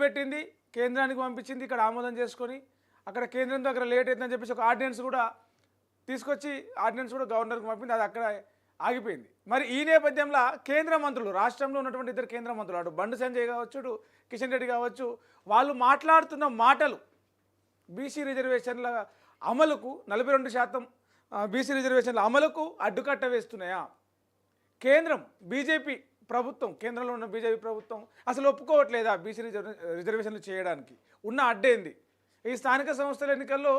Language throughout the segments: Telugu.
పెట్టింది, కేంద్రానికి పంపించింది, ఇక్కడ ఆమోదం చేసుకొని అక్కడ కేంద్రం దగ్గర లేట్ అవుతుందని చెప్పేసి ఒక ఆర్డినెన్స్ కూడా తీసుకొచ్చి ఆర్డినెన్స్ కూడా గవర్నర్కి పంపింది, అది అక్కడ ఆగిపోయింది. మరి ఈ నేపథ్యంలో కేంద్ర మంత్రులు, రాష్ట్రంలో ఉన్నటువంటి ఇద్దరు కేంద్ర మంత్రులు, అటు బండి సంజయ్ కావచ్చు, ఇటు కిషన్ రెడ్డి కావచ్చు, వాళ్ళు మాట్లాడుతున్న మాటలు బీసీ రిజర్వేషన్ల అమలుకు 42% బీసీ రిజర్వేషన్ల అమలుకు అడ్డుకట్ట వేస్తున్నాయా? కేంద్రం బీజేపీ ప్రభుత్వం, కేంద్రంలో ఉన్న బీజేపీ ప్రభుత్వం అసలు ఒప్పుకోవట్లేదా బీసీ రిజర్వేషన్లు చేయడానికి? ఉన్న అడ్డేంది? ఈ స్థానిక సంస్థల ఎన్నికల్లో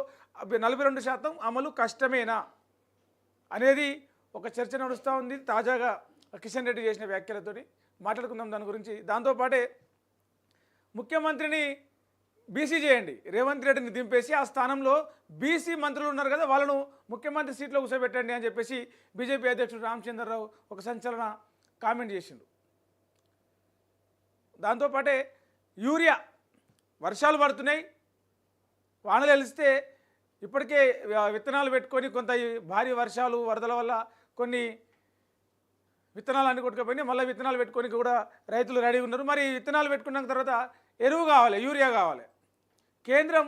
42% అమలు కష్టమేనా అనేది ఒక చర్చ నడుస్తూ ఉంది. తాజాగా కిషన్ రెడ్డి చేసిన వ్యాఖ్యలతో మాట్లాడుకుందాం దాని గురించి. దాంతోపాటే ముఖ్యమంత్రిని బీసీ చేయండి, రేవంత్ రెడ్డిని దింపేసి ఆ స్థానంలో బీసీ మంత్రులు ఉన్నారు కదా వాళ్ళను ముఖ్యమంత్రి సీట్లో కూర్చోబెట్టండి అని చెప్పేసి బీజేపీ అధ్యక్షుడు రామచంద్రరావు ఒక సంచలన కామెంట్ చేసిండు. దాంతోపాటే యూరియా వర్షాలు పడుతున్నాయి, వానలు వెలిస్తే ఇప్పటికే విత్తనాలు పెట్టుకొని కొంత భారీ వర్షాలు వరదల వల్ల కొన్ని విత్తనాలు అన్ని కొట్టుకుపోయినాయి, మళ్ళీ విత్తనాలు పెట్టుకొని కూడా రైతులు రెడీ ఉన్నారు. మరి విత్తనాలు పెట్టుకున్న తర్వాత ఎరువు కావాలి, యూరియా కావాలి. కేంద్రం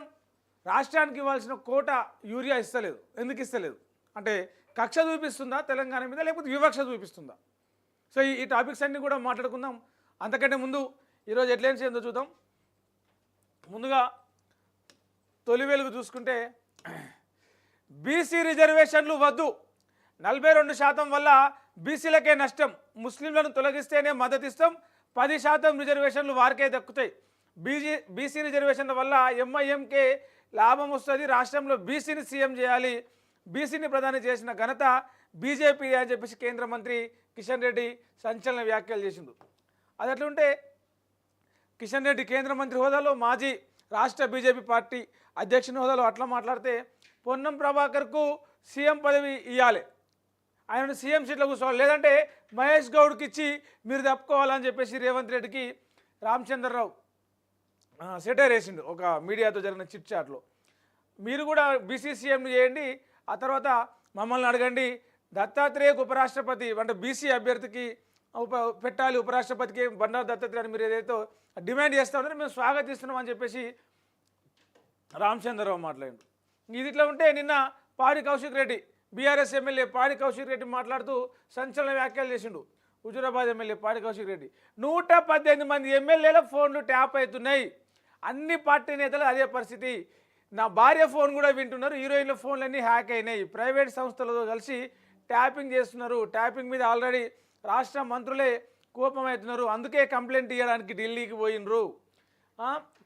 రాష్ట్రానికి ఇవ్వాల్సిన కోట యూరియా ఇస్తలేదు. ఎందుకు ఇస్తలేదు అంటే కక్ష చూపిస్తుందా తెలంగాణ మీద, లేకపోతే వివక్ష చూపిస్తుందా? సో ఈ టాపిక్స్ అన్నీ కూడా మాట్లాడుకుందాం. అంతకంటే ముందు ఈరోజు హెడ్లైన్స్ ఏందో చూద్దాం. ముందుగా తొలి వెలుగు చూసుకుంటే బీసీ రిజర్వేషన్లు వద్దు, 42% వల్ల బీసీలకే నష్టం, ముస్లింలను తొలగిస్తేనే మద్దతు ఇస్తాం, 10% రిజర్వేషన్లు వారికే దక్కుతాయి, బీసీ రిజర్వేషన్ల వల్ల ఎంఐఎంకే లాభం వస్తుంది, రాష్ట్రంలో బీసీని సీఎం చేయాలి, బీసీని ప్రధాని చేసిన ఘనత బీజేపీ అని చెప్పేసి కేంద్ర మంత్రి కిషన్ రెడ్డి సంచలన వ్యాఖ్యలు చేసిండు. అది అట్లుంటే కిషన్ రెడ్డి కేంద్ర మంత్రి హోదాలో, మాజీ రాష్ట్ర బీజేపీ పార్టీ అధ్యక్షుని హోదాలో అట్లా మాట్లాడితే పొన్నం ప్రభాకర్కు సీఎం పదవి ఇవ్వాలి, ఆయనను సీఎం సీట్లో కూర్చోవాలి, లేదంటే మహేష్ గౌడ్కి ఇచ్చి మీరు తప్పుకోవాలని చెప్పేసి రేవంత్ రెడ్డికి రామచంద్రరావు సెటైర్ వేసిండు ఒక మీడియాతో జరిగిన చిట్ చాట్లో. మీరు కూడా బీసీ సీఎంని చేయండి, ఆ తర్వాత మమ్మల్ని అడగండి, దత్తాత్రేయకు ఉపరాష్ట్రపతి అంటే బీసీ అభ్యర్థికి పెట్టాలి, ఉపరాష్ట్రపతికి బండారు దత్తాత్రేయ మీరు ఏదైతే డిమాండ్ చేస్తూ ఉన్నారో మేము స్వాగతిస్తున్నాం అని చెప్పేసి రామచంద్రరావు మాట్లాడిండు. ఇది ఇట్లా ఉంటే నిన్న పాడి కౌశిక్ రెడ్డి, బీఆర్ఎస్ ఎమ్మెల్యే పాడి కౌశిక్ రెడ్డి మాట్లాడుతూ సంచలన వ్యాఖ్యలు చేసిండు. హుజూరాబాద్ ఎమ్మెల్యే పాడి కౌశిక్ రెడ్డి 118 మంది ఎమ్మెల్యేల ఫోన్లు ట్యాప్ అవుతున్నాయి, అన్ని పార్టీ నేతలు అదే పరిస్థితి, నా భార్య ఫోన్ కూడా వింటున్నారు, హీరోయిన్ల ఫోన్లన్నీ హ్యాక్ అయినాయి, ప్రైవేట్ సంస్థలతో కలిసి ట్యాపింగ్ చేస్తున్నారు, ట్యాపింగ్ మీద ఆల్రెడీ రాష్ట్ర మంత్రులే కోపమవుతున్నారు, అందుకే కంప్లైంట్ ఇవ్వడానికి ఢిల్లీకి పోయినరు,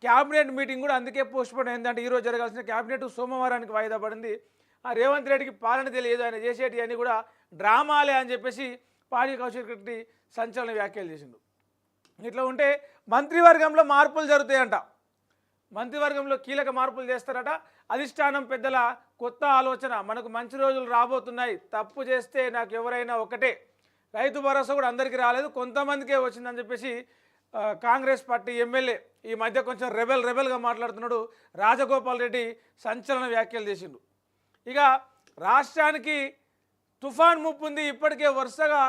క్యాబినెట్ మీటింగ్ కూడా అందుకే పోస్ట్పోన్ అయిందంటే ఈరోజు జరగాల్సిన క్యాబినెట్ సోమవారానికి వాయిదా పడింది, రేవంత్ రెడ్డికి పాలన తెలియదు, ఆయన చేసేటి అన్నీ కూడా డ్రామాలే అని చెప్పేసి పాడి కౌశిక్ రెడ్డి సంచలన వ్యాఖ్యలు చేసిండు. ఇట్లా ఉంటే మంత్రివర్గంలో మార్పులు జరుగుతాయంట, మంత్రివర్గంలో కీలక మార్పులు చేస్తారట, అధిష్టానం పెద్దల కొత్త ఆలోచన, మనకు మంచి రోజులు రాబోతున్నాయి, తప్పు చేస్తే నాకు ఎవరైనా ఒకటే, రైతు భరోసా కూడా అందరికీ రాలేదు కొంతమందికే వచ్చిందని చెప్పేసి కాంగ్రెస్ పార్టీ ఎమ్మెల్యే ఈ మధ్య కొంచెం రెబెల్గా మాట్లాడుతున్నాడు రాజగోపాల్ రెడ్డి సంచలన వ్యాఖ్యలు చేసిండు. ఇక రాష్ట్రానికి తుఫాన్ ముప్పు ఉంది, ఇప్పటికే వరుసగా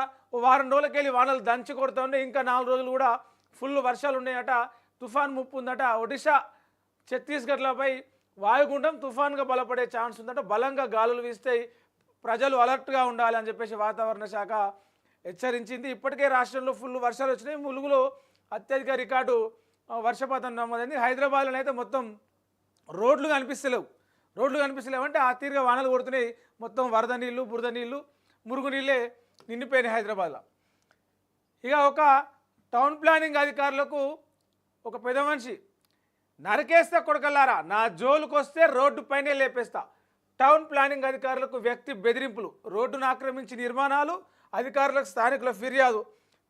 వారం రోజులకెళ్ళి వానలు దంచి కొడుతూ ఉండే, ఇంకా 4 రోజులు కూడా ఫుల్ వర్షాలు ఉన్నాయట, తుఫాన్ ముప్పు ఉందట, ఒడిశా ఛత్తీస్గఢ్లపై వాయుగుండం తుఫాన్గా బలపడే ఛాన్స్ ఉందట, బలంగా గాలులు వీస్తాయి, ప్రజలు అలర్ట్గా ఉండాలి అని చెప్పేసి వాతావరణ శాఖ హెచ్చరించింది. ఇప్పటికే రాష్ట్రంలో ఫుల్ వర్షాలు వచ్చినాయి, ములుగులో అత్యధిక రికార్డు వర్షపాతం నమోదైంది, హైదరాబాద్లో అయితే మొత్తం రోడ్లు కనిపిస్తలేవు అంటే ఆ తీరుగా వానలు కొడుతున్నాయి, మొత్తం వరద నీళ్ళు, బురద నీళ్ళు, మురుగునీళ్ళే నిండిపోయినాయి హైదరాబాద్లో. ఇక ఒక టౌన్ ప్లానింగ్ అధికారులకు ఒక పెద్ద మనిషి, నరకేస్తా కొడకల్లారా, నా జోలుకు వస్తే రోడ్డు పైనే లేపేస్తా, టౌన్ ప్లానింగ్ అధికారులకు వ్యక్తి బెదిరింపులు, రోడ్డును ఆక్రమించి నిర్మాణాలు, అధికారులకు స్థానికుల ఫిర్యాదు,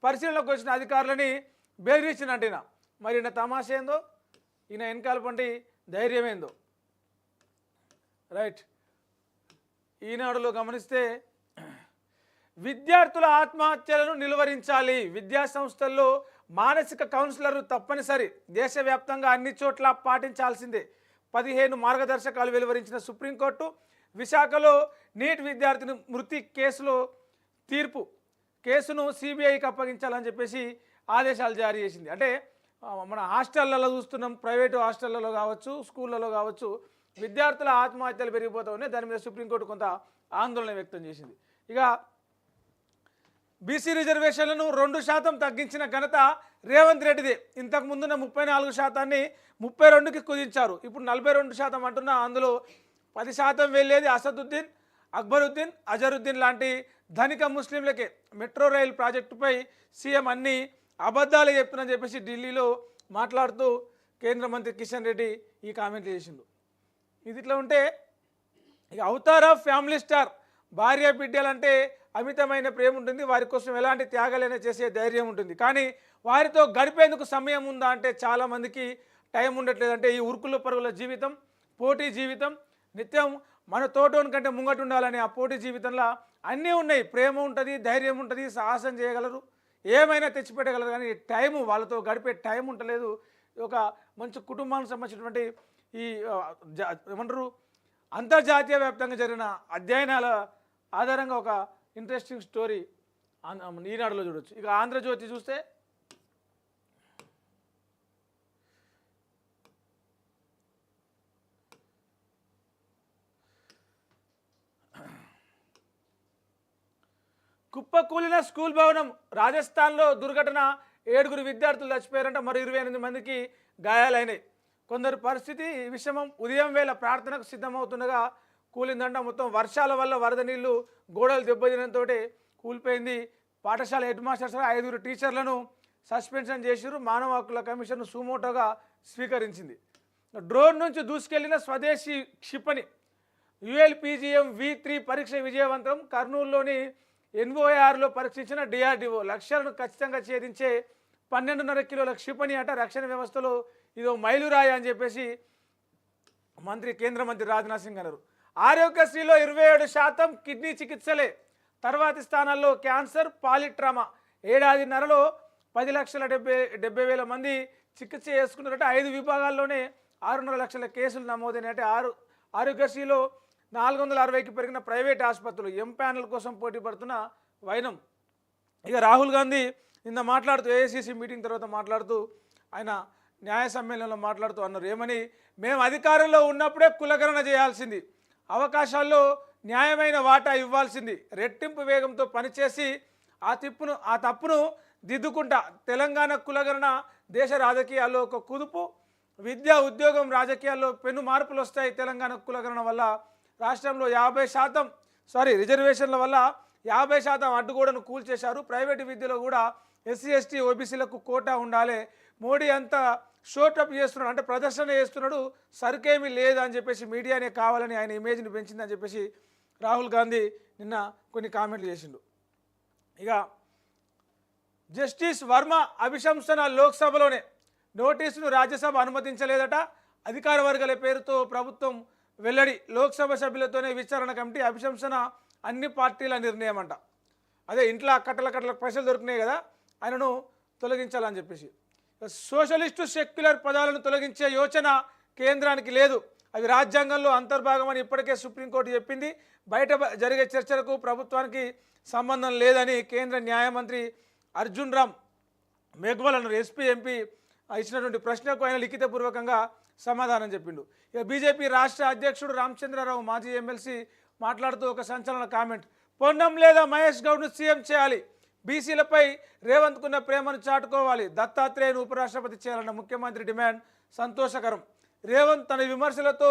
పరిశీలనకు వచ్చిన అధికారులని బెదిరించినట్టిన, మరి ఈయన తమాషా ఏందో, ఈయన వెనకాల పంటి ధైర్యం ఏందో. రైట్, ఈనాడులో గమనిస్తే విద్యార్థుల ఆత్మహత్యలను నిలువరించాలి, విద్యా సంస్థల్లో మానసిక కౌన్సిలర్లు తప్పనిసరి, దేశవ్యాప్తంగా అన్ని చోట్ల పాటించాల్సిందే, 15 మార్గదర్శకాలు వెలువరించిన సుప్రీంకోర్టు, విశాఖలో నీట్ విద్యార్థిని మృతి కేసులో తీర్పు, కేసును సిబిఐకి అప్పగించాలని చెప్పేసి ఆదేశాలు జారీ చేసింది. అంటే మన హాస్టళ్లలో చూస్తున్నాం, ప్రైవేటు హాస్టళ్లలో కావచ్చు, స్కూళ్ళలో కావచ్చు, విద్యార్థుల ఆత్మహత్యలు పెరిగిపోతూ ఉన్నాయి. దాని మీద సుప్రీంకోర్టు కొంత ఆందోళన వ్యక్తం చేసింది. ఇక బీసీ రిజర్వేషన్లను 2% తగ్గించిన ఘనత రేవంత్ రెడ్డిది. ఇంతకు ముందున్న 34%ని 32కి కుదించారు. ఇప్పుడు 42% అంటున్నా. అందులో 10% వెళ్ళేది అసదుద్దీన్, అక్బరుద్దీన్, అజరుద్దీన్ లాంటి ధనిక ముస్లింలకే. మెట్రో రైల్ ప్రాజెక్టుపై సీఎం అన్ని అబద్ధాలు చెప్తున్నా చెప్పేసి ఢిల్లీలో మాట్లాడుతూ కేంద్ర మంత్రి కిషన్ రెడ్డి ఈ కామెంట్లు చేసిండు. ఇది ఇట్లా ఉంటే ఇక అవతార్ ఆఫ్ ఫ్యామిలీ స్టార్, భార్య బిడ్డలంటే అమితమైన ప్రేమ ఉంటుంది, వారి కోసం ఎలాంటి త్యాగాలైనా చేసే ధైర్యం ఉంటుంది. కానీ వారితో గడిపేందుకు సమయం ఉందా అంటే చాలామందికి టైం ఉండట్లేదు. అంటే ఈ ఉరుకుల పరుగుల జీవితం, పోటీ జీవితం, నిత్యం మన తోటోని కంటే ముంగట ఉండాలని ఆ పోటీ జీవితంలో అన్నీ ఉన్నాయి. ప్రేమ ఉంటుంది, ధైర్యం ఉంటుంది, సాహసం చేయగలరు, ఏమైనా తెచ్చిపెట్టగలరు. కానీ టైము, వాళ్ళతో గడిపే టైం ఉండలేదు. ఒక మంచి కుటుంబానికి సంబంధించినటువంటి ఈ ఏమంటారు అంతర్జాతీయ వ్యాప్తంగా జరిగిన అధ్యయనాల ఆధారంగా ఒక ఇంట్రెస్టింగ్ స్టోరీ ఈనాడులో చూడొచ్చు. ఇక ఆంధ్రజ్యోతి చూస్తే కుప్పకూలిన స్కూల్ భవనం, రాజస్థాన్లో దుర్ఘటన, 7 విద్యార్థులు చచ్చిపోయారంట, మరి 28 మందికి గాయాలైనాయి. కొందరు పరిస్థితి విషమం. ఉదయం వేళ ప్రార్థనకు సిద్ధమవుతుండగా కూలిందంట. మొత్తం వర్షాల వల్ల వరద నీళ్లు గోడలు దెబ్బతినడంతో కూలిపోయింది. పాఠశాల హెడ్ మాస్టర్స్ 5 టీచర్లను సస్పెన్షన్ చేసిరు. మానవ హక్కుల కమిషన్ సుమోటోగా స్వీకరించింది. డ్రోన్ నుంచి దూసుకెళ్లిన స్వదేశీ క్షిపణి, ULPGM V3 పరీక్ష విజయవంతం. కర్నూలులోని NOARలో పరీక్షించిన DRDO లక్ష్యాలను ఖచ్చితంగా ఛేదించే 12.5 కిలోల క్షిపణి అట. రక్షణ వ్యవస్థలో ఇదో మైలురాయి అని చెప్పేసి కేంద్ర మంత్రి రాజ్నాథ్ సింగ్ అన్నారు. ఆరోగ్యశ్రీలో 27% కిడ్నీ చికిత్సలే. తర్వాతి స్థానాల్లో క్యాన్సర్, పాలిట్రామా. ఏడాదిన్నరలో 10,70,000 మంది చికిత్స చేసుకున్నారట. 5 విభాగాల్లోనే 6.5 లక్షల కేసులు నమోదైనట్టే. ఆరోగ్యశ్రీలో 460కి పెరిగిన ప్రైవేట్ ఆసుపత్రులు. ఎంపానల్ కోసం పోటీ పడుతున్న వైనం. ఇక రాహుల్ గాంధీ నిన్న మాట్లాడుతూ AICC మీటింగ్ తర్వాత మాట్లాడుతూ ఆయన న్యాయ సమ్మేళనంలో మాట్లాడుతూ అన్నారు ఏమని, మేము అధికారంలో ఉన్నప్పుడే కులగణన చేయాల్సింది, అవకాశాల్లో న్యాయమైన వాటా ఇవ్వాల్సింది, రెట్టింపు వేగంతో పనిచేసి ఆ తప్పును దిద్దుకుంటా. తెలంగాణ కులగణన దేశ రాజకీయాల్లో ఒక కుదుపు, విద్య, ఉద్యోగం, రాజకీయాల్లో పెను మార్పులు వస్తాయి. తెలంగాణ కులగణన వల్ల రాష్ట్రంలో 50% రిజర్వేషన్ల వల్ల 50% అడ్డుగోడను కూల్చేశారు. ప్రైవేటు విద్యలో కూడా SC ST OBCలకు కోటా ఉండాలి. మోడీ అంతా షోటప్ చేస్తున్నాడు, అంటే ప్రదర్శన చేస్తున్నాడు, సరికేమీ లేదని చెప్పేసి మీడియానే కావాలని ఆయన ఇమేజ్ని పెంచిందని చెప్పేసి రాహుల్ గాంధీ నిన్న కొన్ని కామెంట్లు చేసిండు. ఇక జస్టిస్ వర్మ అభిశంసన లోక్సభలోనే, నోటీసును రాజ్యసభ అనుమతించలేదట. అధికార వర్గాల పేరుతో ప్రభుత్వం వెల్లడి. లోక్సభ సభ్యులతోనే విచారణ కమిటీ, అభిశంసన అన్ని పార్టీల నిర్ణయం అంట. అదే ఇంట్లో కట్టల పైసలు దొరికినాయి కదా, ఆయనను తొలగించాలని చెప్పేసి. సోషలిస్టు సెక్యులర్ పదాలను తొలగించే యోచన కేంద్రానికి లేదు, అవి రాజ్యాంగంలో అంతర్భాగమని ఇప్పటికే సుప్రీంకోర్టు చెప్పింది. బయట జరిగే చర్చలకు ప్రభుత్వానికి సంబంధం లేదని కేంద్ర న్యాయమంత్రి అర్జున్ రామ్ మేఘ్వాల్ అన్నారు. SP MP ఇచ్చినటువంటి ప్రశ్నకు ఆయన లిఖితపూర్వకంగా సమాధానం చెప్పిండు. ఇక బీజేపీ రాష్ట్ర అధ్యక్షుడు రామచంద్రరావు మాజీ ఎమ్మెల్సీ మాట్లాడుతూ ఒక సంచలన కామెంట్, పొన్నం లేదా మహేష్ గౌడ్ను సీఎం చేయాలి, బీసీలపై రేవంత్కున్న ప్రేమను చాటుకోవాలి, దత్తాత్రేయను ఉపరాష్ట్రపతి చేయాలన్న ముఖ్యమంత్రి డిమాండ్ సంతోషకరం. రేవంత్ తన విమర్శలతో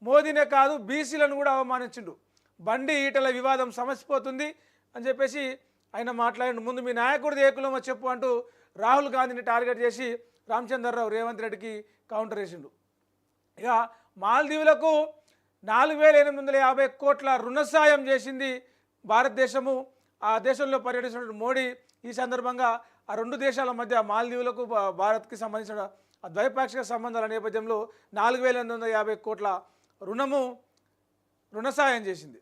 మోదీనే కాదు బీసీలను కూడా అవమానించిండు. బండి ఈటల వివాదం సమసిపోతుంది అని చెప్పేసి ఆయన మాట్లాడిన ముందు మీ నాయకుడిది ఏ కులమో చెప్పు అంటూ రాహుల్ గాంధీని టార్గెట్ చేసి రామచంద్రరావు రేవంత్ రెడ్డికి కౌంటర్ వేసిండు. ఇక మాల్దీవులకు 4,850 కోట్ల రుణ సాయం చేసింది భారతదేశము. ఆ దేశంలో పర్యటించిన మోడీ ఈ సందర్భంగా ఆ 2 దేశాల మధ్య మాల్దీవులకు భారత్కి సంబంధించిన ద్వైపాక్షిక సంబంధాల నేపథ్యంలో 4,850 కోట్ల రుణ సాయం చేసింది.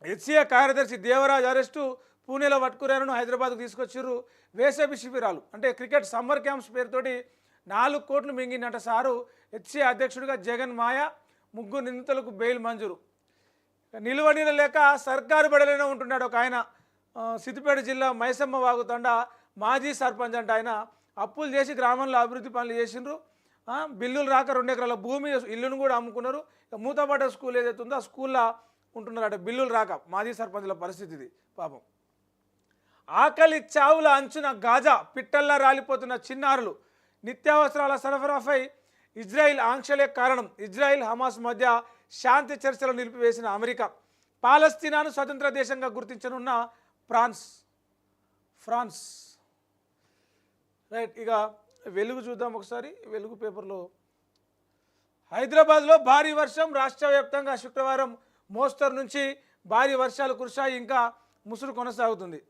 HCA కార్యదర్శి దేవరాజ్ అరెస్టు, పూణేలో వట్కురాను హైదరాబాద్కు తీసుకొచ్చారు. వేసవి శిబిరాలు అంటే క్రికెట్ సమ్మర్ క్యాంప్స్ పేరుతోటి 4 కోట్లు మింగినట సారు. HCA అధ్యక్షుడిగా జగన్ మాయ, 3 నిందితులకు బెయిల్ మంజూరు. నిలువనీళ్ళ లేక సర్కారు బడిలోనే ఉంటున్నాడు ఒక ఆయన. సిద్దిపేట జిల్లా మైసమ్మ వాగుతండ మాజీ సర్పంచ్ అంట ఆయన. అప్పులు చేసి గ్రామంలో అభివృద్ధి పనులు చేసిండ్రు. బిల్లులు రాక 2 ఎకరాల భూమి ఇల్లును కూడా అమ్ముకున్నారు. మూతపడ్డ స్కూల్ ఏదైతే ఉందో ఆ స్కూల్లో ఉంటున్నారట బిల్లులు రాక. మాజీ సర్పంచుల పరిస్థితి ఇది పాపం. ఆకలి చావుల అంచున గాజా, పిట్టల్లా రాలిపోతున్న చిన్నారులు. నిత్యావసరాల సరఫరాపై ఇజ్రాయిల్ ఆంక్షలే కారణం. ఇజ్రాయిల్ హమాస్ మధ్య శాంతి చర్చలు నిలిపివేసిన అమెరికా. పాలస్తీనాను స్వతంత్ర దేశంగా గుర్తించనున్న ఫ్రాన్స్. రైట్, ఇక వెలుగు చూద్దాం ఒకసారి. వెలుగు పేపర్లో హైదరాబాద్లో భారీ వర్షం. రాష్ట్ర వ్యాప్తంగా శుక్రవారం మోస్తరు నుంచి భారీ వర్షాలు కురిశాయి. ఇంకా ముసురు కొనసాగుతుంది.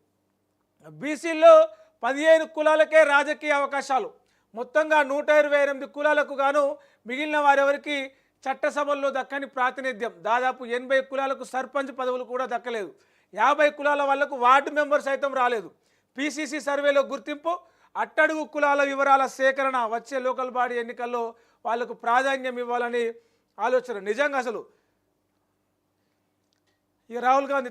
బీసీల్లో 15 కులాలకే రాజకీయ అవకాశాలు. మొత్తంగా 128 కులాలకు గాను మిగిలిన వారెవరికి చట్టసభల్లో దక్కని ప్రాతినిధ్యం. దాదాపు 80 కులాలకు సర్పంచ్ పదవులు కూడా దక్కలేదు. 50 కులాల వాళ్లకు వార్డు మెంబర్ సైతం రాలేదు. పీసీసీ సర్వేలో గుర్తింపు, అట్టడుగు కులాల వివరాల సేకరణ. వచ్చే లోకల్ బాడీ ఎన్నికల్లో వాళ్లకు ప్రాధాన్యం ఇవ్వాలని ఆలోచన. నిజంగా అసలు ఇక రాహుల్ గాంధీ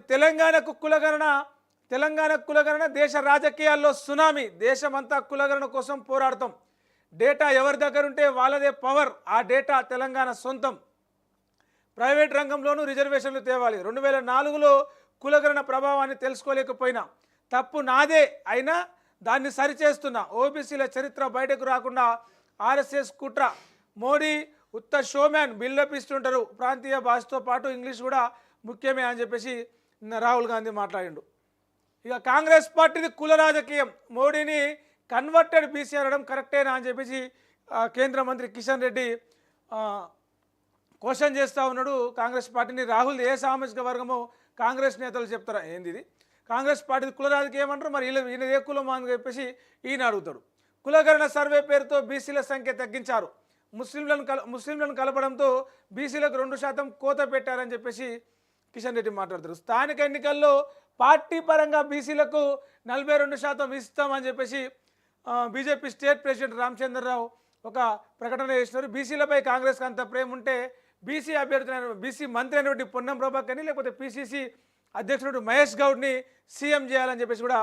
తెలంగాణ కులగణన దేశ రాజకీయాల్లో సునామీ. దేశమంతా కులగణన కోసం పోరాడతాం. డేటా ఎవరి దగ్గర ఉంటే వాళ్ళదే పవర్. ఆ డేటా తెలంగాణ సొంతం. ప్రైవేట్ రంగంలోనూ రిజర్వేషన్లు తేవాలి. 2004లో కులగణన ప్రభావాన్ని తెలుసుకోలేకపోయినా తప్పు నాదే అయినా దాన్ని సరిచేస్తున్నా. ఓబీసీల చరిత్ర బయటకు రాకుండా ఆర్ఎస్ఎస్ కుట్ర. మోడీ ఉత్త షోమ్యాన్, బిల్డప్ ఇస్తుంటారు. ప్రాంతీయ భాషతో పాటు ఇంగ్లీష్ కూడా ముఖ్యమే అని చెప్పేసి రాహుల్ గాంధీ మాట్లాడిండు. ఇక కాంగ్రెస్ పార్టీది కుల రాజకీయం. మోడీని కన్వర్టెడ్ బీసీ అనడం కరెక్టేనా అని చెప్పేసి కేంద్ర మంత్రి కిషన్ రెడ్డి క్వశ్చన్ చేస్తూ ఉన్నాడు కాంగ్రెస్ పార్టీని. రాహుల్ ఏ సామాజిక వర్గమో కాంగ్రెస్ నేతలు చెప్తారా ఏంది ఇది? కాంగ్రెస్ పార్టీ కుల రాజకీయం అంటారు, మరి ఈయన ఏ కులం అని చెప్పేసి ఈయన అడుగుతాడు. కులగణన సర్వే పేరుతో బీసీల సంఖ్య తగ్గించారు. ముస్లింలను కలపడంతో బీసీలకు 2% కోత పెట్టారని చెప్పేసి కిషన్ రెడ్డి మాట్లాడతారు. స్థానిక ఎన్నికల్లో పార్టీ పరంగా బీసీలకు 42% ఇస్తామని చెప్పేసి బీజేపీ స్టేట్ ప్రెసిడెంట్ రామచంద్రరావు ఒక ప్రకటన చేసినారు. బీసీలపై కాంగ్రెస్కి అంత ప్రేమ ఉంటే బీసీ అభ్యర్థి బీసీ మంత్రి అయినటువంటి పొన్నం ప్రభాకర్ని లేకపోతే పీసీసీ అధ్యక్షుడు మహేష్ గౌడ్ని సీఎం చేయాలని చెప్పేసి కూడా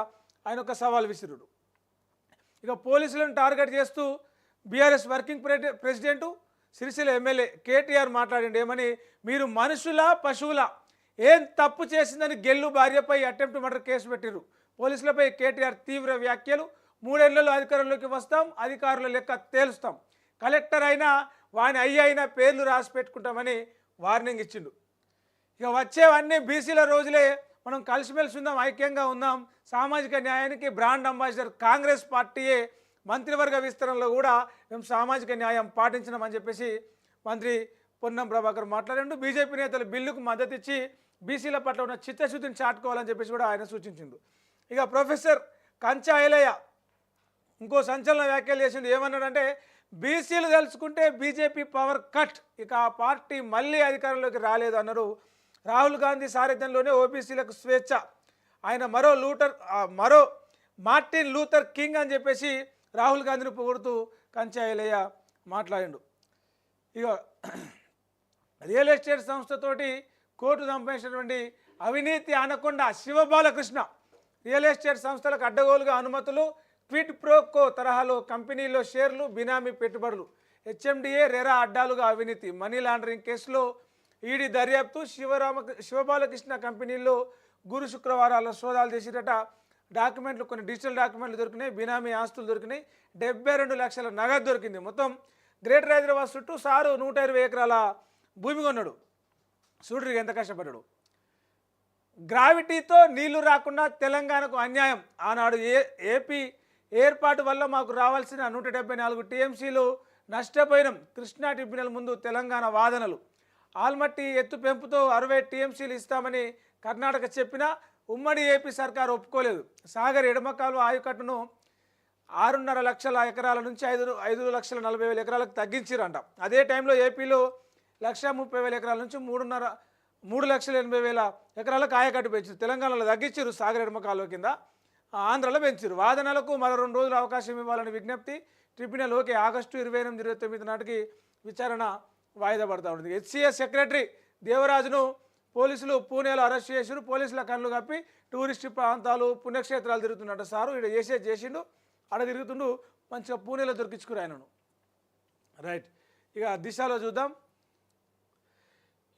ఆయన ఒక సవాల్ విసిరుడు. ఇక పోలీసులను టార్గెట్ చేస్తూ BRS working president Sircilla MLA KTR మాట్లాడిండు. ఏమని? మీరు మనుషులా పశువులా? ఏం తప్పు చేసిందని గెల్లు భార్యపై అటెంప్ట్ మర్డర్ కేసు పెట్టిరు. పోలీసులపై కేటీఆర్ తీవ్ర వ్యాఖ్యలు. 3 ఏళ్లలో అధికారంలోకి వస్తాం, అధికారుల లెక్క తేలుస్తాం, కలెక్టర్ అయినా వాని అయినా పేర్లు రాసి పెట్టుకుంటామని వార్నింగ్ ఇచ్చిండు. ఇక వచ్చేవన్నీ బీసీల రోజులే. మనం కలిసిమెలిసి ఉందాం, ఐక్యంగా ఉందాం. సామాజిక న్యాయానికి బ్రాండ్ అంబాసిడర్ కాంగ్రెస్ పార్టీయే. మంత్రివర్గ విస్తరణలో కూడా మేము సామాజిక న్యాయం పాటించినామని చెప్పేసి మంత్రి పొన్నం ప్రభాకర్ మాట్లాడిండు. బీజేపీ నేతలు బిల్లుకు మద్దతు ఇచ్చి బీసీల పట్ల ఉన్న చిత్తశుద్ధిని చాటుకోవాలని చెప్పేసి కూడా ఆయన సూచించిండు. ఇక ప్రొఫెసర్ కంచా ఐలయ్య ఇంకో సంచలన వ్యాఖ్యలు చేసిండు. ఏమన్నాడంటే బీసీలు తెలుసుకుంటే బీజేపీ పవర్ కట్, ఇక ఆ పార్టీ మళ్ళీ అధికారంలోకి రాలేదు అన్నారు. రాహుల్ గాంధీ సారథ్యంలోనే ఓబీసీలకు స్వేచ్ఛ. ఆయన మరో మార్టిన్ లూథర్ కింగ్ అని చెప్పేసి రాహుల్ గాంధీని పొగుడుతూ కంచా ఐలయ్య మాట్లాడిండు. ఇక రియల్ ఎస్టేట్ సంస్థతోటి కోర్టు సంపాదించినటువంటి అవినీతి అనకొండ శివబాలకృష్ణ. రియల్ ఎస్టేట్ సంస్థలకు అడ్డగోలుగా అనుమతులు, క్విడ్ ప్రోకో తరహాలో కంపెనీలో షేర్లు, బినామీ పెట్టుబడులు, హెచ్ఎండిఏ రెరా అడ్డాలుగా అవినీతి, మనీ లాండరింగ్ కేసులో ఈడీ దర్యాప్తు. శివబాలకృష్ణ కంపెనీల్లో గురు శుక్రవారాల సోదాలు చేసిరట. డాక్యుమెంట్లు, కొన్ని డిజిటల్ డాక్యుమెంట్లు దొరికినాయి, బినామీ ఆస్తులు దొరికినాయి, 72 లక్షల నగదు దొరికింది. మొత్తం గ్రేటర్ హైదరాబాద్ చుట్టూ సారు 120 ఎకరాల భూమి కొన్నాడు. చూడ్రి ఎంత కష్టపడ్డాడు. గ్రావిటీతో నీళ్లు రాకుండా తెలంగాణకు అన్యాయం. ఆనాడు ఏపీ ఏర్పాటు వల్ల మాకు రావాల్సిన 174 టీఎంసీలు నష్టపోయినాం. కృష్ణా ట్రిబ్యునల్ ముందు తెలంగాణ వాదనలు. ఆల్మట్టి ఎత్తు పెంపుతో 60 టీఎంసీలు ఇస్తామని కర్ణాటక చెప్పినా ఉమ్మడి ఏపీ సర్కారు ఒప్పుకోలేదు. సాగర్ ఎడమకాలు ఆయకట్టును 6.5 లక్షల ఎకరాల నుంచి 5,40,000 ఎకరాలకు తగ్గించారంట. అదే టైంలో ఏపీలో 1,30,000 ఎకరాల నుంచి 3,80,000 ఎకరాలకు ఆయకట్టు పెంచారు. తెలంగాణలో తగ్గించారు సాగర్ ఎడమకాలు కింద, ఆంధ్రలో పెంచారు. వాదనలకు మరో 2 రోజులు అవకాశం ఇవ్వాలని విజ్ఞప్తి. Tribunal okay. ఆగస్టు 28, 29 నాటికి విచారణ వాయిదా పడతా ఉంటుంది. హెచ్సిఎస్ సెక్రటరీ దేవరాజును పోలీసులు పూణేలో అరెస్ట్ చేసారు. పోలీసుల కళ్ళు కప్పి టూరిస్ట్ ప్రాంతాలు, పుణ్యక్షేత్రాలు తిరుగుతున్నట్టు. సారు ఇక్కడ చేసిండు, ఆడ తిరుగుతుండు, మంచిగా పూణేలో దొరికించుకురు ఆయనను. రైట్, ఇక దిశలో చూద్దాం.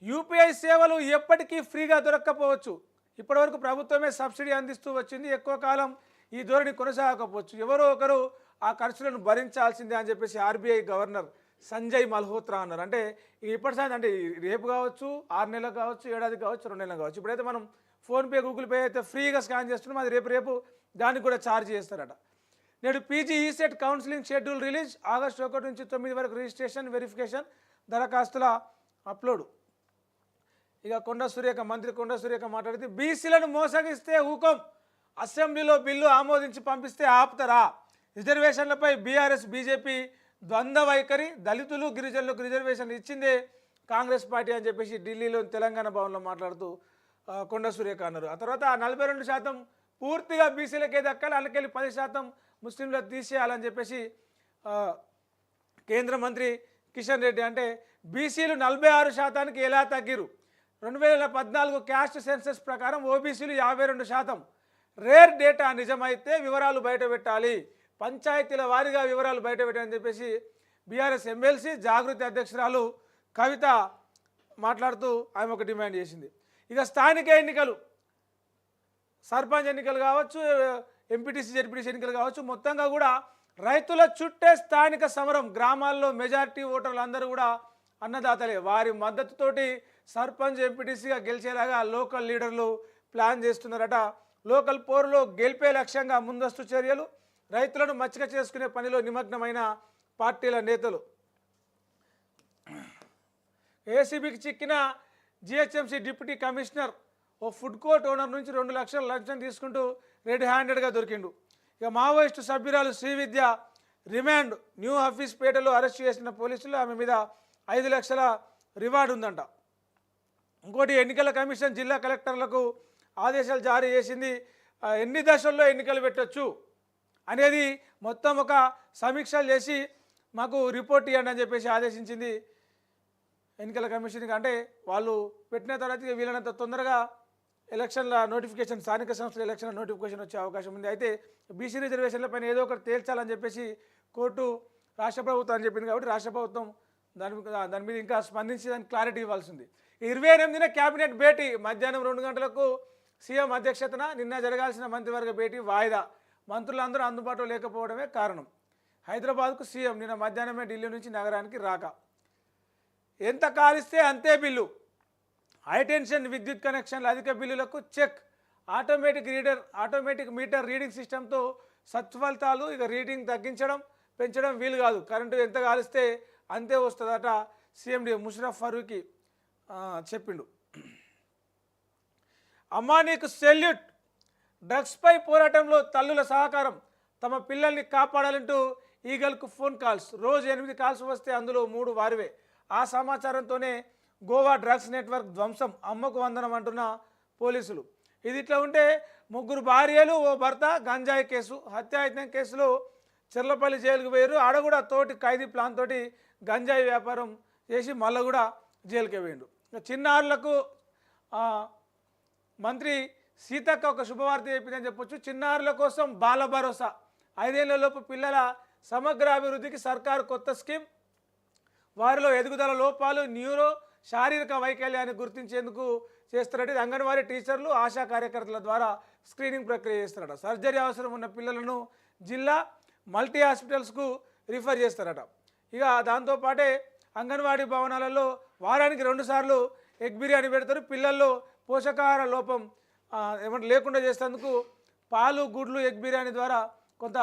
యూపీఐ సేవలు ఎప్పటికీ ఫ్రీగా దొరక్కపోవచ్చు. ఇప్పటివరకు ప్రభుత్వమే సబ్సిడీ అందిస్తూ వచ్చింది. ఎక్కువ కాలం ఈ ధోరణి కొనసాగకపోవచ్చు. ఎవరో ఒకరు ఆ ఖర్చులను భరించాల్సిందే అని చెప్పేసి ఆర్బీఐ గవర్నర్ సంజయ్ మల్హోత్రా అన్నారు. అంటే ఇప్పటిసారి అంటే రేపు కావచ్చు, 6 నెలలకు కావచ్చు, ఏడాది కావచ్చు, 2 నెలలకు కావచ్చు. ఇప్పుడైతే మనం ఫోన్పే, గూగుల్ పే అయితే ఫ్రీగా స్కాన్ చేస్తున్నాం, అది రేపు దానికి కూడా ఛార్జ్ చేస్తారట. నేడు PG ECET counselling schedule release. August 1 నుంచి 9 వరకు రిజిస్ట్రేషన్, వెరిఫికేషన్, దరఖాస్తుల అప్లోడ్. ఇక మంత్రి కొండ సురేఖ మాట్లాడితే బీసీలను మోసగిస్తే ఊకం, అసెంబ్లీలో బిల్లు ఆమోదించి పంపిస్తే ఆపుతారా? రిజర్వేషన్లపై బీఆర్ఎస్ బీజేపీ ద్వంద్వ వైఖరి. దళితులు గిరిజనులకు రిజర్వేషన్ ఇచ్చిందే కాంగ్రెస్ పార్టీ అని చెప్పేసి ఢిల్లీలో తెలంగాణ భవన్లో మాట్లాడుతూ కొండ సురేఖ అన్నారు. ఆ తర్వాత 42% పూర్తిగా బీసీలకే దక్కాలి, అందుకెళ్ళి 10% ముస్లింలకు తీసేయాలని చెప్పేసి కేంద్ర మంత్రి కిషన్ రెడ్డి. అంటే బీసీలు 46%కి ఎలా తగ్గిరు? 2014 క్యాస్ట్ సెన్సస్ ప్రకారం ఓబీసీలు 52%. రేర్ డేటా నిజమైతే వివరాలు బయటపెట్టాలి, పంచాయతీల వారీగా వివరాలు బయటపెట్టాలని చెప్పేసి బీఆర్ఎస్ ఎమ్మెల్సీ జాగృతి అధ్యక్షురాలు కవిత మాట్లాడుతూ ఆమె ఒక డిమాండ్ చేసింది. ఇక స్థానిక ఎన్నికలు, సర్పంచ్ ఎన్నికలు కావచ్చు, ఎంపీటీసీ జెడ్పీటీసీ ఎన్నికలు కావచ్చు, మొత్తంగా కూడా రైతుల చుట్టే స్థానిక సమరం. గ్రామాల్లో మెజారిటీ ఓటర్లు అందరూ కూడా అన్నదాతలే. వారి మద్దతుతోటి సర్పంచ్, ఎంపీటీసీగా గెలిచేలాగా లోకల్ లీడర్లు ప్లాన్ చేస్తున్నారట. లోకల్ పోరులో గెలిపే లక్ష్యంగా ముందస్తు చర్యలు. రైతులను మచ్చిక చేసుకునే పనిలో నిమగ్నమైన పార్టీల నేతలు. ఏసీబీకి చిక్కిన జిహెచ్ఎంసీ డిప్యూటీ కమిషనర్ ఓ ఫుడ్ కోర్ట్ ఓనర్ నుంచి 2 లక్షల లంచం తీసుకుంటూ రెడ్ హ్యాండెడ్గా దొరికిండు. ఇక మావోయిస్టు సభ్యురాలు శ్రీవిద్య రిమాండ్. న్యూ హఫీజ్పేటలో అరెస్ట్ చేసిన పోలీసులు ఆమె మీద 5 లక్షల రివార్డు ఉందంట. ఇంకోటి, ఎన్నికల కమిషన్ జిల్లా కలెక్టర్లకు ఆదేశాలు జారీ చేసింది. ఎన్ని దశల్లో ఎన్నికలు పెట్టవచ్చు అనేది మొత్తం ఒక సమీక్షలు చేసి మాకు రిపోర్ట్ ఇవ్వండి అని చెప్పేసి ఆదేశించింది ఎన్నికల కమిషన్కి. అంటే వాళ్ళు పెట్టిన తర్వాత వీళ్ళనంత తొందరగా ఎలక్షన్ల నోటిఫికేషన్, స్థానిక సంస్థల ఎలక్షన్ల నోటిఫికేషన్ వచ్చే అవకాశం ఉంది. అయితే బీసీ రిజర్వేషన్లపైన ఏదో ఒకటి తేల్చాలని చెప్పేసి కోర్టు రాష్ట్ర ప్రభుత్వం అని చెప్పింది. కాబట్టి రాష్ట్ర ప్రభుత్వం దాని మీద ఇంకా స్పందించి దానికి క్లారిటీ ఇవ్వాల్సింది. 28న క్యాబినెట్ భేటీ. మధ్యాహ్నం 2 గంటలకు సీఎం అధ్యక్షతన నిన్న జరగాల్సిన మంత్రివర్గ భేటీ వాయిదా. మంత్రులందరూ అందుబాటులో లేకపోవడమే కారణం. హైదరాబాద్కు సీఎం నిన్న మధ్యాహ్నమే ఢిల్లీ నుంచి నగరానికి రాక. ఎంత కాలిస్తే అంతే బిల్లు. హైటెన్షన్ విద్యుత్ కనెక్షన్లు, అధిక బిల్లులకు చెక్. ఆటోమేటిక్ మీటర్ రీడింగ్ సిస్టంతో సత్ఫలితాలు. ఇక రీడింగ్ తగ్గించడం, పెంచడం వీలు కాదు. కరెంటు ఎంత కాలిస్తే అంతే వస్తుందట సీఎండి ముషరఫ్ ఫరూఖీ చెప్పిండు. అమ్మా నీకు సెల్యూట్. డ్రగ్స్పై పోరాటంలో తల్లుల సహకారం. తమ పిల్లల్ని కాపాడాలంటూ ఈగల్కు ఫోన్ కాల్స్. రోజు 8 కాల్స్ వస్తే అందులో 3 వారివే. ఆ సమాచారంతోనే గోవా డ్రగ్స్ నెట్వర్క్ ధ్వంసం. అమ్మకు వందనం అంటున్న పోలీసులు. ఇది ఇట్లా ఉంటే 3 భార్యలు, ఓ భర్త గంజాయి కేసు. హత్యాయత్నం కేసులో చెర్లపల్లి జైలుకు పోయారు. ఆడ కూడా తోటి ఖైదీ ప్లాన్ తోటి గంజాయి వ్యాపారం చేసి మళ్ళీ కూడా జైలుకే పోయిండు. చిన్నారులకు మంత్రి సీతక్క ఒక శుభవార్త చెప్పిందని చెప్పొచ్చు. చిన్నారుల కోసం బాల భరోసా. 5 ఏళ్లలోపు పిల్లల సమగ్ర అభివృద్ధికి సర్కారు కొత్త స్కీమ్. వారిలో ఎదుగుదల లోపాలు, న్యూరో, శారీరక వైకల్యాన్ని గుర్తించేందుకు చేస్తారట. అంగన్వాడీ టీచర్లు, ఆశా కార్యకర్తల ద్వారా స్క్రీనింగ్ ప్రక్రియ చేస్తారట. సర్జరీ అవసరం ఉన్న పిల్లలను జిల్లా మల్టీ హాస్పిటల్స్కు రిఫర్ చేస్తారట. ఇక దాంతోపాటే అంగన్వాడీ భవనాలలో వారానికి 2 సార్లు ఎగ్ బిర్యానీ పెడతారు. పిల్లల్లో పోషకాహార లోపం లేకుండా చేసేందుకు పాలు, గుడ్లు, ఎగ్ బిర్యానీ ద్వారా కొంత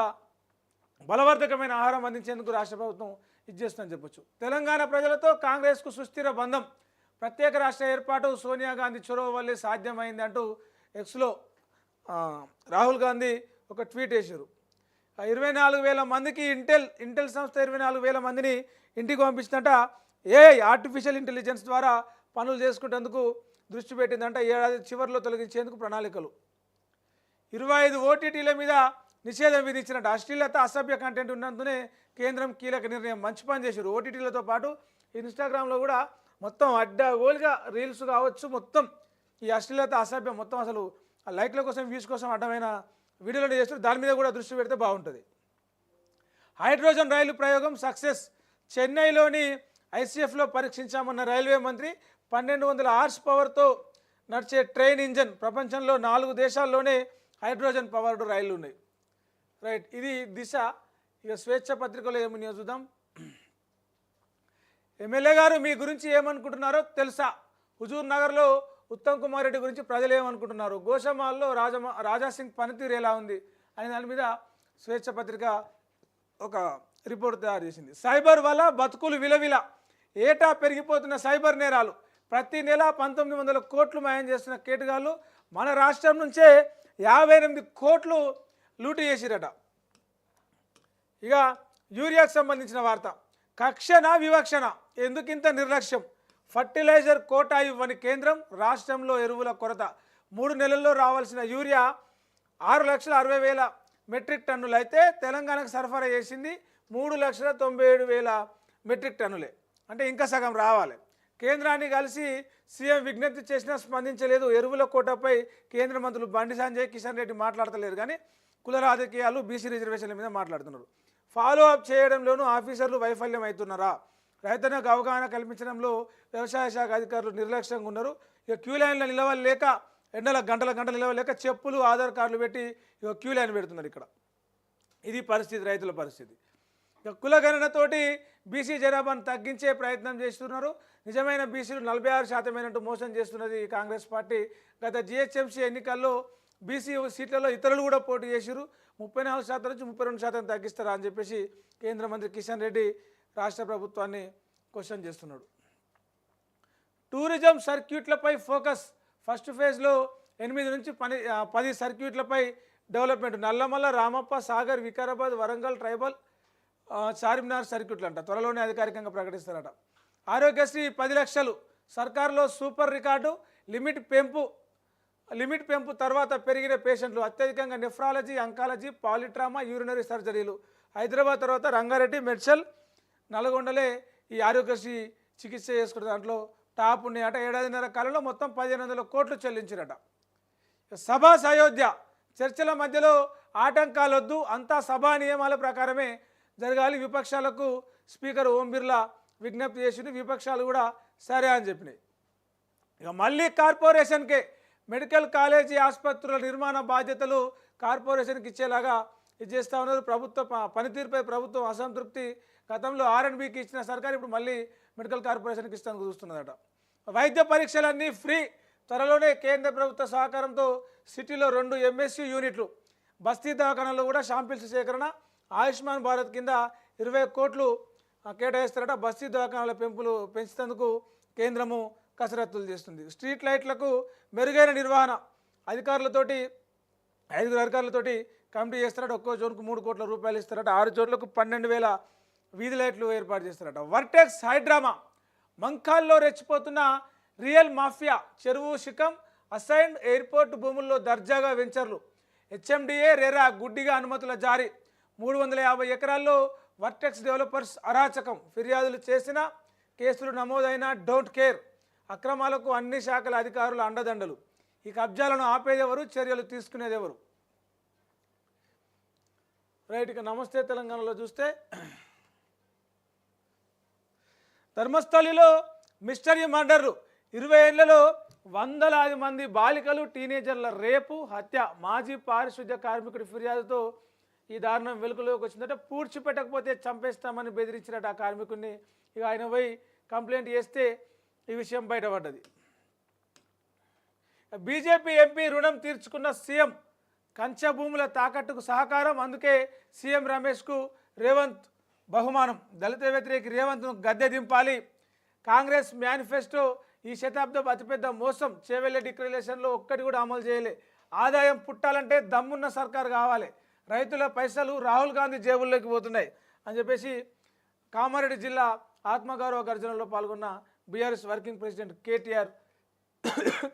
బలవర్ధకమైన ఆహారం అందించేందుకు రాష్ట్ర ప్రభుత్వం ఇచ్చేస్తుందని చెప్పొచ్చు. తెలంగాణ ప్రజలతో కాంగ్రెస్కు సుస్థిర బంధం. ప్రత్యేక రాష్ట్ర ఏర్పాటు సోనియా గాంధీ చొరవ వల్లే సాధ్యమైంది అంటూ ఎక్స్లో రాహుల్ గాంధీ ఒక ట్వీట్ వేశారు. 24,000 మందికి ఇంటెల్ సంస్థ 24,000 మందిని ఇంటికి పంపించిందంట. ఆర్టిఫిషియల్ ఇంటెలిజెన్స్ ద్వారా పనులు చేసుకునేందుకు దృష్టి పెట్టిందంట. ఏడాది చివరిలో తొలగించేందుకు ప్రణాళికలు. 25 ఓటీటీల మీద నిషేధం విధించినట్టు. అశ్లీలత, అసభ్య కంటెంట్ ఉన్నందునే కేంద్రం కీలక నిర్ణయం. మంచి పని చేశారు. ఓటీటీలతో పాటు ఇన్స్టాగ్రామ్లో కూడా మొత్తం అడ్డగోలుగా రీల్స్ కావచ్చు, మొత్తం ఈ అశ్లీలత, అసభ్యం మొత్తం అసలు లైక్ల కోసం, వ్యూస్ కోసం అడ్డమైన వీడియోలు చేస్తారు. దాని మీద కూడా దృష్టి పెడితే బాగుంటుంది. హైడ్రోజన్ రైలు ప్రయోగం సక్సెస్. చెన్నైలోని ఐసీఎఫ్లో పరీక్షించామన్న రైల్వే మంత్రి. 1200 హార్స్ పవర్తో నడిచే ట్రైన్ ఇంజన్. ప్రపంచంలో 4 దేశాల్లోనే హైడ్రోజన్ పవర్డ్ రైళ్లు ఉన్నాయి. రైట్, ఇది దిశ. ఇక స్వేచ్ఛ పత్రికలో ఏమున్నాయో చూద్దాం. ఎమ్మెల్యే గారు మీ గురించి ఏమనుకుంటున్నారో తెలుసా? హుజూర్ నగర్లో ఉత్తమ్ కుమార్ రెడ్డి గురించి ప్రజలు ఏమనుకుంటున్నారు? గోషామాల్లో రాజాసింగ్ పనితీరు ఎలా ఉంది అనే దాని మీద స్వేచ్ఛ పత్రిక ఒక రిపోర్ట్ తయారు చేసింది. సైబర్ వల్ల బతుకులు విలవిల. ఏటా పెరిగిపోతున్న సైబర్ నేరాలు. ప్రతి నెల 1900 కోట్లు మాయం చేస్తున్న కేటుగాళ్ళు మన రాష్ట్రం నుంచే 58 కోట్లు లూటు చేసిరట. ఇక యూరియాకు సంబంధించిన వార్త. కక్షణ వివక్షణ, ఎందుకింత నిర్లక్ష్యం? ఫర్టిలైజర్ కోటా ఇవ్వని కేంద్రం. రాష్ట్రంలో ఎరువుల కొరత. 3 నెలల్లో రావాల్సిన యూరియా 6,60,000 మెట్రిక్ టన్నులు అయితే తెలంగాణకు సరఫరా చేసింది 3,97,000 మెట్రిక్ టన్నులే. అంటే ఇంకా సగం రావాలి. కేంద్రాన్ని కలిసి సీఎం విజ్ఞప్తి చేసినా స్పందించలేదు. ఎరువుల కోటాపై కేంద్ర మంత్రులు బండి సంజయ్, కిషన్ రెడ్డి మాట్లాడతలేరు కానీ కుల రాజకీయాలు, బీసీ రిజర్వేషన్ల మీద మాట్లాడుతున్నారు. ఫాలో అప్ చేయడంలోనూ ఆఫీసర్లు వైఫల్యం అవుతున్నారా? రైతులకు అవగాహన కల్పించడంలో వ్యవసాయ శాఖ అధికారులు నిర్లక్ష్యంగా ఉన్నారు. ఇక క్యూ లైన్లో నిలవలేక, ఎండల గంటల నిలవలేక చెప్పులు, ఆధార్ కార్డులు పెట్టి ఇక క్యూ లైన్ పెడుతున్నారు. ఇక్కడ ఇది పరిస్థితి, రైతుల పరిస్థితి. ఇక కులగణనతోటి బీసీ జనాభాను తగ్గించే ప్రయత్నం చేస్తున్నారు. నిజమైన బీసీలు 46% మోసం చేస్తున్నది కాంగ్రెస్ పార్టీ. గత జిహెచ్ఎంసీ ఎన్నికల్లో బీసీ సీట్లలో ఇతరులు కూడా పోటీ చేసిరు. 34% నుంచి 32% తగ్గిస్తారా అని చెప్పేసి కేంద్ర మంత్రి కిషన్ రెడ్డి రాష్ట్ర ప్రభుత్వాన్ని క్వశ్చన్ చేస్తున్నాడు. Tourism సర్క్యూట్లపై focus. ఫస్ట్ ఫేజ్లో 8 నుంచి 10 సర్క్యూట్లపై డెవలప్మెంట్. నల్లమల్ల, రామప్ప, సాగర్, వికారాబాద్, వరంగల్, ట్రైబల్, చార్మినార్ సర్క్యూట్లు అంట. త్వరలోనే అధికారికంగా ప్రకటిస్తారట. ఆరోగ్యశ్రీ 10 లక్షలు. సర్కారులో సూపర్ రికార్డు. లిమిట్ పెంపు తర్వాత పెరిగిన పేషెంట్లు. అత్యధికంగా నెఫ్రాలజీ, అంకాలజీ, పాలిట్రామా, యూరినరీ సర్జరీలు. హైదరాబాద్ తర్వాత రంగారెడ్డి, మెడ్చల్, నల్గొండలే ఈ ఆరోగ్యశ్రీ చికిత్స చేసుకునే దాంట్లో టాప్ ఉన్నాయట. 7.5 కాలంలో మొత్తం 1,500 కోట్లు చెల్లించిరట. సభాస్ అయోధ్య. చర్చల మధ్యలో ఆటంకాలొద్దు, అంతా సభా నియమాల ప్రకారమే జరగాలి. విపక్షాలకు స్పీకర్ ఓం బిర్లా విజ్ఞప్తి చేసింది. విపక్షాలు కూడా సరే అని చెప్పినాయి. ఇక మళ్ళీ కార్పొరేషన్కే. మెడికల్ కాలేజీ, ఆసుపత్రుల నిర్మాణ బాధ్యతలు కార్పొరేషన్కి ఇచ్చేలాగా ఇది చేస్తూ ఉన్నారు. ప్రభుత్వ పనితీరుపై ప్రభుత్వం అసంతృప్తి. గతంలో R&Bకి ఇచ్చిన సర్కారు ఇప్పుడు మళ్ళీ మెడికల్ కార్పొరేషన్కి ఇస్తానికి చూస్తున్నదట. వైద్య పరీక్షలన్నీ ఫ్రీ. త్వరలోనే కేంద్ర ప్రభుత్వ సహకారంతో సిటీలో 2 MSU యూనిట్లు. బస్తీ దవాఖానాల్లో కూడా శాంపిల్స్ సేకరణ. ఆయుష్మాన్ భారత్ కింద 20 కోట్లు కేటాయిస్తారట. బస్తీ దవాఖానాల పెంచేందుకు కేంద్రము కసరత్తులు చేస్తుంది. స్ట్రీట్ లైట్లకు మెరుగైన నిర్వహణ. 5 అధికారులతోటి కమిటీ చేస్తారట. ఒక్కో జోన్కు 3 కోట్ల రూపాయలు ఇస్తారట. 6 జోన్లకు 12,000 వీధి లైట్లు ఏర్పాటు చేస్తారట. Vertex high drama. మంకాల్లో రెచ్చిపోతున్న రియల్ మాఫియా. చెరువు శిఖం, అసైన్డ్ ఎయిర్పోర్ట్ భూముల్లో దర్జాగా వెంచర్లు. HMDA, రెరా గుడ్డిగా అనుమతుల జారీ. 350 ఎకరాల్లో వర్టెక్స్ డెవలపర్స్ అరాచకం. ఫిర్యాదులు చేసిన కేసులు నమోదైన డోంట్ కేర్. అక్రమాలకు అన్ని శాఖల అధికారుల అండదండలు. ఈ కబ్జాలను ఆపేదెవరు, చర్యలు తీసుకునేదెవరు? రైట్, ఇక నమస్తే తెలంగాణలో చూస్తే ధర్మస్థలిలో మిస్టరీ మర్డర్లు. 20 ఏళ్లలో వందలాది మంది బాలికలు, టీనేజర్ల రేపు, హత్య. మాజీ పారిశుద్ధ్య కార్మికుడి ఫిర్యాదుతో ఈ దారుణం వెలుగులోకి వచ్చిందట. పూడ్చిపెట్టకపోతే చంపేస్తామని బెదిరించినట్టు ఆ కార్మికుడిని. ఇక ఆయన పోయి కంప్లైంట్ చేస్తే ఈ విషయం బయటపడ్డది. బీజేపీ ఎంపీ రుణం తీర్చుకున్న సీఎం. కంచె భూముల తాకట్టుకు సహకారం. అందుకే సీఎం రమేష్కు రేవంత్ బహుమానం. దళిత వ్యతిరేకి రేవంత్ను గద్దె దింపాలి. కాంగ్రెస్ మేనిఫెస్టో ఈ శతాబ్దం అతిపెద్ద మోసం. చేవెళ్ళ డిక్లరేషన్లో ఒక్కటి కూడా అమలు చేయలే. ఆదాయం పుట్టాలంటే దమ్మున్న సర్కారు కావాలి. రైతుల పైసలు రాహుల్ గాంధీ జేబుల్లోకి పోతున్నాయి అని చెప్పేసి కామారెడ్డి జిల్లా ఆత్మగౌరవ గర్జనలో పాల్గొన్న BRS working president KTR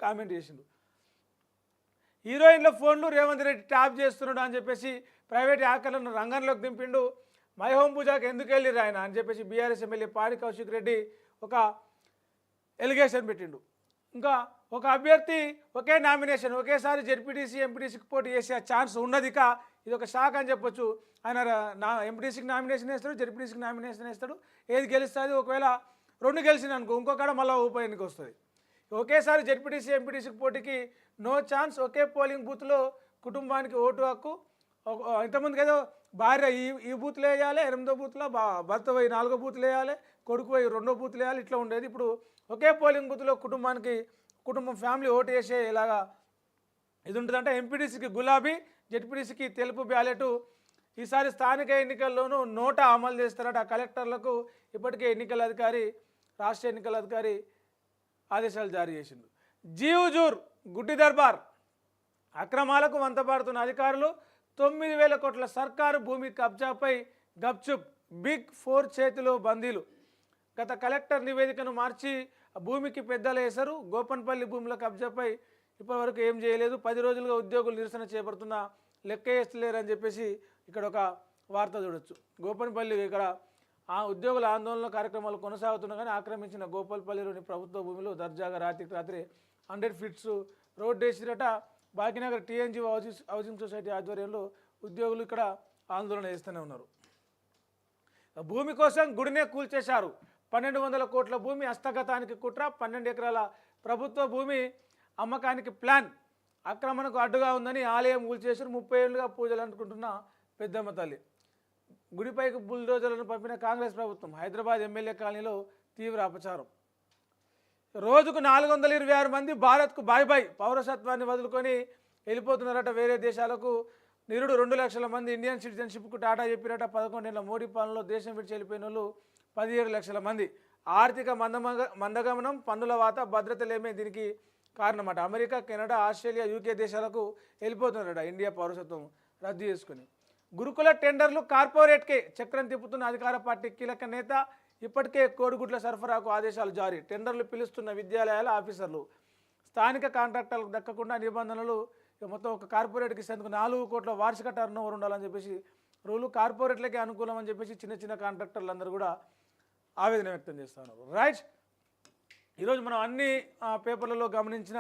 comment చేసిండు. హీరోయిన్ల ఫోన్లు రేవంత్ రెడ్డి ట్యాప్ చేస్తున్నాడు అని చెప్పేసి ప్రైవేట్ హ్యాకర్లను రంగంలోకి దింపిండు. మై హోమ్ పూజాకి ఎందుకు వెళ్ళిరు ఆయన అని చెప్పేసి బీఆర్ఎస్ ఎమ్మెల్యే పాడి కౌశిక్ రెడ్డి ఒక ఎలిగేషన్ పెట్టిండు. ఇంకా ఒక అభ్యర్థి ఒకే నామినేషన్ ఒకేసారి జెడ్పీటీసీ, ఎంపీటీసీకి పోటీ చేసే ఛాన్స్ ఉన్నది. ఇది ఒక షాక్ అని చెప్పొచ్చు. ఆయన నా ఎంపీటీసీకి నామినేషన్ వేస్తాడు, జడ్పీటీసీకి నామినేషన్ వేస్తాడు, ఏది గెలుస్తుంది. ఒకవేళ 2 గెలిచింది అనుకో ఇంకొకడ మళ్ళీ ఉప ఎన్నిక వస్తుంది. ఒకేసారి జడ్పీటీసీ ఎంపీటీసీకి పోటీకి నో ఛాన్స్. ఒకే పోలింగ్ బూత్లో కుటుంబానికి ఓటు హక్కు. ఇంతకుముందుకు ఏదో భార్య ఈ బూత్లు వేయాలి, 8వ బూత్లో భర్త పోయి 4వ బూత్లు వేయాలి, కొడుకు పోయి 2వ బూత్లు వేయాలి, ఇట్లా ఉండేది. ఇప్పుడు ఒకే పోలింగ్ బూత్లో కుటుంబం ఫ్యామిలీ ఓటు వేసే ఇలాగా ఇది ఉంటుందంటే ఎంపీటీసీకి గులాబీ, జడ్పీటీసీకి తెలుపు బ్యాలెట్. ఈసారి స్థానిక ఎన్నికల్లోనూ నోటా అమలు చేస్తారట. కలెక్టర్లకు ఇప్పటికే రాష్ట్ర ఎన్నికల అధికారి ఆదేశాలు జారీ చేసిండు. జీవుజూర్ గుడ్డి దర్బార్ అక్రమాలకు వంతపాడుతున్న అధికారులు 9,000 కోట్ల సర్కారు భూమి కబ్జాపై గప్చుప్. బిగ్ 4 చేతిలో బందీలు. గత కలెక్టర్ నివేదికను మార్చి భూమికి పెద్దలు వేశారు. గోపన్పల్లి భూముల కబ్జాపై ఇప్పటివరకు ఏం చేయలేదు. 10 రోజులుగా ఉద్యోగులు నిరసన చేపడుతున్న లెక్క వేస్తలేరని చెప్పేసి ఇక్కడ ఒక వార్త చూడొచ్చు. గోపన్పల్లి ఇక్కడ ఆ ఉద్యోగుల ఆందోళన కార్యక్రమాలు కొనసాగుతున్నా కానీ ఆక్రమించిన గోపాల్పల్లిలోని ప్రభుత్వ భూమిలో దర్జాగా రాత్రికి రాత్రి 100 ఫీట్స్ రోడ్డు వేసిరట. భాగ్యనగర్ టీఎన్జీ హౌసింగ్ సొసైటీ ఆధ్వర్యంలో ఉద్యోగులు ఇక్కడ ఆందోళన చేస్తూనే ఉన్నారు. భూమి కోసం గుడినే కూల్చేశారు. 1,200 కోట్ల భూమి హస్తగతానికి కుట్ర. 12 ఎకరాల ప్రభుత్వ భూమి అమ్మకానికి ప్లాన్. ఆక్రమణకు అడ్డుగా ఉందని ఆలయం కూల్చేశారు. 30 ఏళ్లుగా పూజలు అనుకుంటున్న పెద్దమ్మ తల్లి. గుడిపైకి బుల్డోజర్లను పంపిన కాంగ్రెస్ ప్రభుత్వం. హైదరాబాద్ ఎమ్మెల్యే కాలనీలో తీవ్ర అపచారం. రోజుకు 426 మంది భారత్కు బాయ్ బాయ్. పౌరసత్వాన్ని వదులుకొని వెళ్ళిపోతున్నారట వేరే దేశాలకు. నిరుడు 2 లక్షల మంది ఇండియన్ సిటిజన్షిప్కు టాటా చెప్పినట. 11 ఏళ్ల మోడీ పాలనలో దేశం విడిచి వెళ్ళిపోయిన వాళ్ళు 17 లక్షల మంది. ఆర్థిక మందగమనం, పన్నుల వాత, భద్రత లేమే దీనికి కారణమట. అమెరికా, కెనడా, ఆస్ట్రేలియా, యూకే దేశాలకు వెళ్ళిపోతున్నారట ఇండియా పౌరసత్వం రద్దు చేసుకుని. గురుకుల టెండర్లు కార్పొరేట్కే చక్రం తిప్పుతున్న అధికార పార్టీ కీలక నేత. ఇప్పటికే కోడిగుడ్ల సరఫరాకు ఆదేశాలు జారీ. టెండర్లు పిలుస్తున్న విద్యాలయాల ఆఫీసర్లు. స్థానిక కాంట్రాక్టర్లకు దక్కకుండా నిబంధనలు. మొత్తం ఒక కార్పొరేట్కి ఇచ్చేందుకు 4 కోట్ల వార్షిక టర్నోవర్ ఉండాలని చెప్పేసి రూలు. కార్పొరేట్లకే అనుకూలం అని చెప్పేసి చిన్న కాంట్రాక్టర్లు అందరూ కూడా ఆవేదన వ్యక్తం చేస్తున్నారు. రైట్, ఈరోజు మనం అన్ని పేపర్లలో గమనించిన